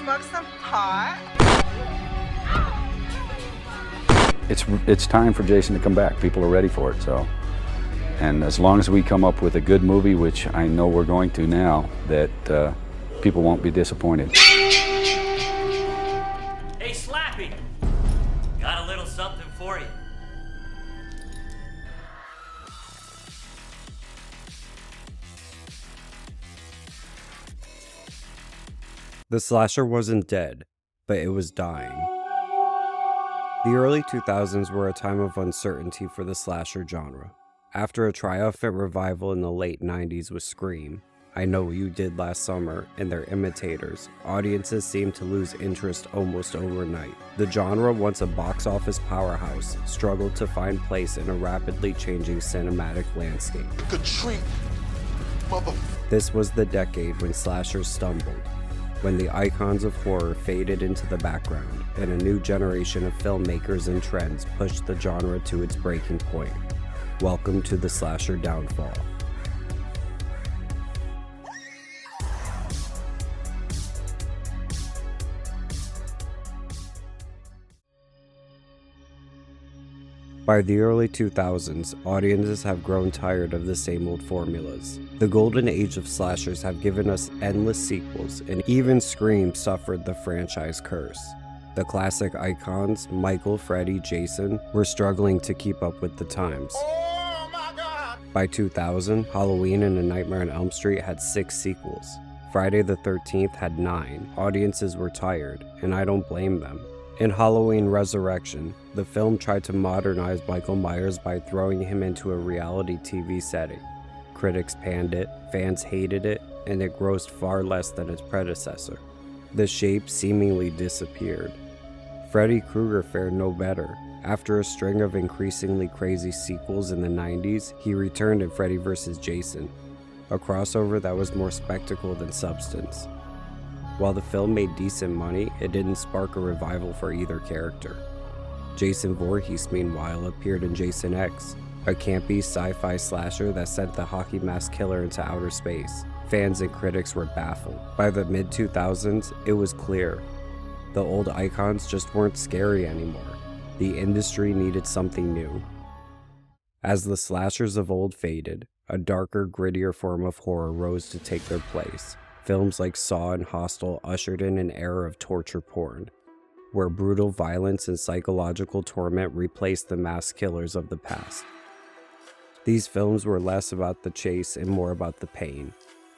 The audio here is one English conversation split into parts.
smoke some pot? It's time for Jason to come back. People are ready for it, so. And as long as we come up with a good movie, which I know we're going to now, that people won't be disappointed. Hey, Slappy! Got a little something for you. The slasher wasn't dead, but it was dying. The early 2000s were a time of uncertainty for the slasher genre. After a triumphant revival in the late 90s with Scream, I Know What You Did Last Summer, and their imitators, audiences seemed to lose interest almost overnight. The genre, once a box office powerhouse, struggled to find place in a rapidly changing cinematic landscape. This was the decade when slashers stumbled, when the icons of horror faded into the background, and a new generation of filmmakers and trends pushed the genre to its breaking point. Welcome to the slasher downfall. By the early 2000s, audiences have grown tired of the same old formulas. The golden age of slashers have given us endless sequels, and even Scream suffered the franchise curse. The classic icons, Michael, Freddy, Jason, were struggling to keep up with the times. By 2000, Halloween and A Nightmare on Elm Street had 6 sequels. Friday the 13th had 9. Audiences were tired, and I don't blame them. In Halloween Resurrection, the film tried to modernize Michael Myers by throwing him into a reality TV setting. Critics panned it, fans hated it, and it grossed far less than its predecessor. The Shape seemingly disappeared. Freddy Krueger fared no better. After a string of increasingly crazy sequels in the 90s, he returned in Freddy vs. Jason, a crossover that was more spectacle than substance. While the film made decent money, it didn't spark a revival for either character. Jason Voorhees, meanwhile, appeared in Jason X, a campy sci-fi slasher that sent the hockey mask killer into outer space. Fans and critics were baffled. By the mid-2000s, it was clear. The old icons just weren't scary anymore. The industry needed something new. As the slashers of old faded, a darker, grittier form of horror rose to take their place. Films like Saw and Hostel ushered in an era of torture porn, where brutal violence and psychological torment replaced the mass killers of the past. These films were less about the chase and more about the pain.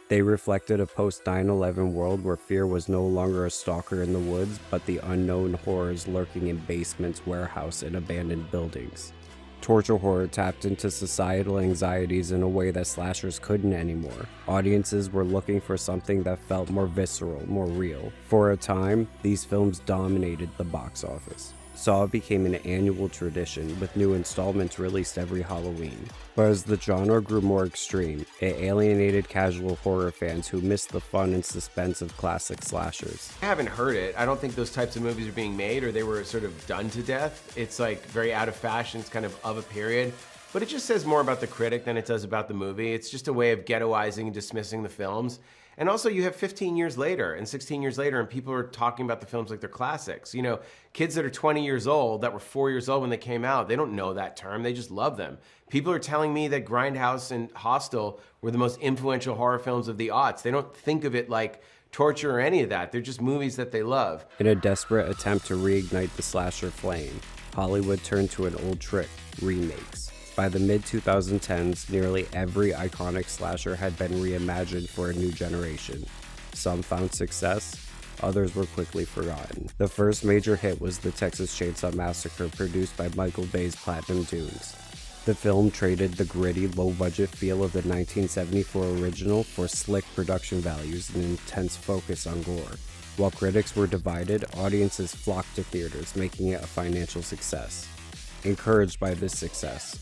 They reflected a post-9/11 world where fear was no longer a stalker in the woods, but the unknown horrors lurking in basements, warehouses, and abandoned buildings. Torture horror tapped into societal anxieties in a way that slashers couldn't anymore. Audiences were looking for something that felt more visceral, more real. For a time, these films dominated the box office. Saw became an annual tradition, with new installments released every Halloween. But as the genre grew more extreme, it alienated casual horror fans who missed the fun and suspense of classic slashers. I haven't heard it. I don't think those types of movies are being made, or they were sort of done to death. It's like very out of fashion, it's kind of a period. But it just says more about the critic than it does about the movie. It's just a way of ghettoizing and dismissing the films. And also you have 15 years later and 16 years later and people are talking about the films like they're classics. You know, kids that are 20 years old, that were 4 years old when they came out, they don't know that term, they just love them. People are telling me that Grindhouse and Hostel were the most influential horror films of the aughts. They don't think of it like torture or any of that. They're just movies that they love. In a desperate attempt to reignite the slasher flame, Hollywood turned to an old trick, remakes. By the mid-2010s, nearly every iconic slasher had been reimagined for a new generation. Some found success, others were quickly forgotten. The first major hit was the Texas Chainsaw Massacre, produced by Michael Bay's Platinum Dunes. The film traded the gritty, low-budget feel of the 1974 original for slick production values and intense focus on gore. While critics were divided, audiences flocked to theaters, making it a financial success. Encouraged by this success,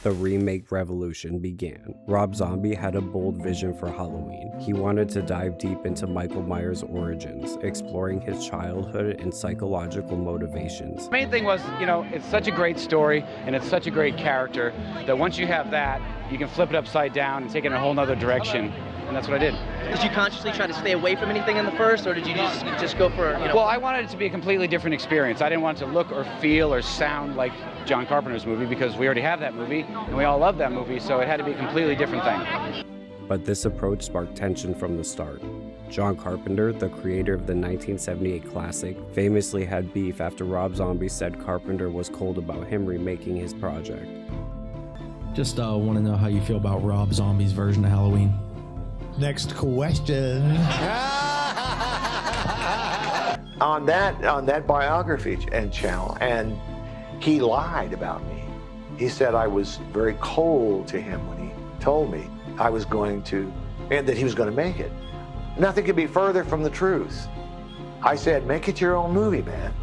the remake revolution began. Rob Zombie had a bold vision for Halloween. He wanted to dive deep into Michael Myers' origins, exploring his childhood and psychological motivations. The main thing was, you know, it's such a great story and it's such a great character that once you have that, you can flip it upside down and take it in a whole nother direction. and that's what I did. Did you consciously try to stay away from anything in the first, or did you just go for, you know? Well, I wanted it to be a completely different experience. I didn't want it to look or feel or sound like John Carpenter's movie because we already have that movie, and we all love that movie, so it had to be a completely different thing. But this approach sparked tension from the start. John Carpenter, the creator of the 1978 classic, famously had beef after Rob Zombie said Carpenter was cold about him remaking his project. Just want to know how you feel about Rob Zombie's version of Halloween. Next question. on that biography and channel, and he lied about me. He said I was very cold to him when he told me I was going to, and that he was going to make it. Nothing could be further from the truth. I said, make it your own movie, man.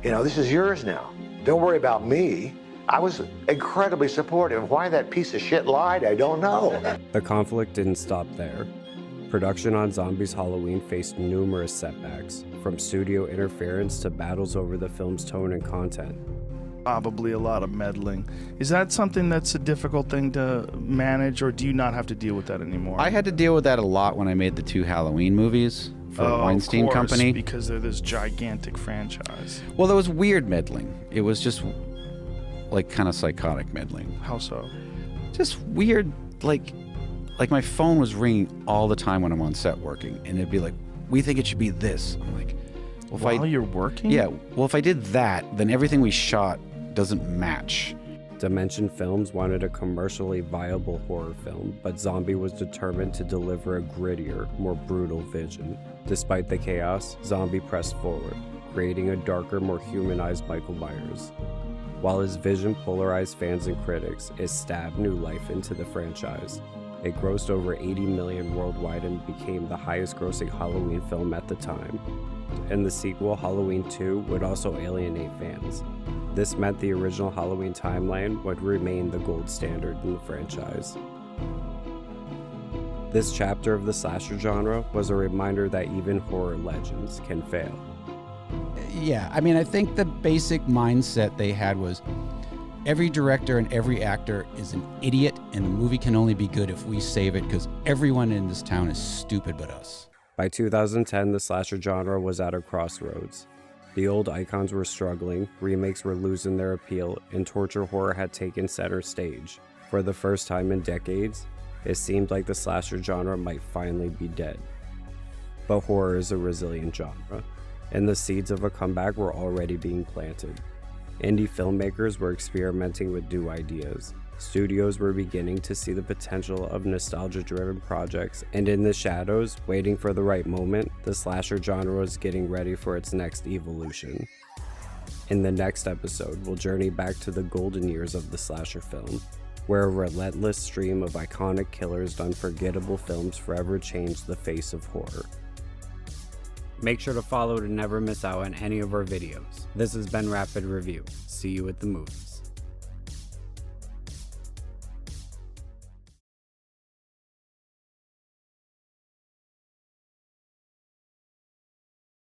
You know, this is yours now. Don't worry about me. I was incredibly supportive. Why that piece of shit lied, I don't know. The conflict didn't stop there. Production on Zombies Halloween faced numerous setbacks, from studio interference to battles over the film's tone and content. Probably a lot of meddling. Is that something that's a difficult thing to manage, or do you not have to deal with that anymore? I had to deal with that a lot when I made the 2 Halloween movies for Weinstein of course, Company. Because they're this gigantic franchise. Well, there was weird meddling. It was just like kind of psychotic meddling. How so? Just weird, like my phone was ringing all the time when I'm on set working, and it'd be like, we think it should be this. I'm like, well, while you're working? Yeah, well, if I did that, then everything we shot doesn't match. Dimension Films wanted a commercially viable horror film, but Zombie was determined to deliver a grittier, more brutal vision. Despite the chaos, Zombie pressed forward, creating a darker, more humanized Michael Myers. While his vision polarized fans and critics, it stabbed new life into the franchise. It grossed over $80 million worldwide and became the highest-grossing Halloween film at the time. And the sequel, Halloween 2, would also alienate fans. This meant the original Halloween timeline would remain the gold standard in the franchise. This chapter of the slasher genre was a reminder that even horror legends can fail. Yeah, I mean, I think the basic mindset they had was every director and every actor is an idiot, and the movie can only be good if we save it because everyone in this town is stupid but us. By 2010, the slasher genre was at a crossroads. The old icons were struggling, remakes were losing their appeal, and torture horror had taken center stage. For the first time in decades, it seemed like the slasher genre might finally be dead. But horror is a resilient genre, and the seeds of a comeback were already being planted. Indie filmmakers were experimenting with new ideas. Studios were beginning to see the potential of nostalgia-driven projects, and in the shadows, waiting for the right moment, the slasher genre was getting ready for its next evolution. In the next episode, we'll journey back to the golden years of the slasher film, where a relentless stream of iconic killers and unforgettable films forever changed the face of horror. Make sure to follow to never miss out on any of our videos. This has been Rapid Review. See you at the movies.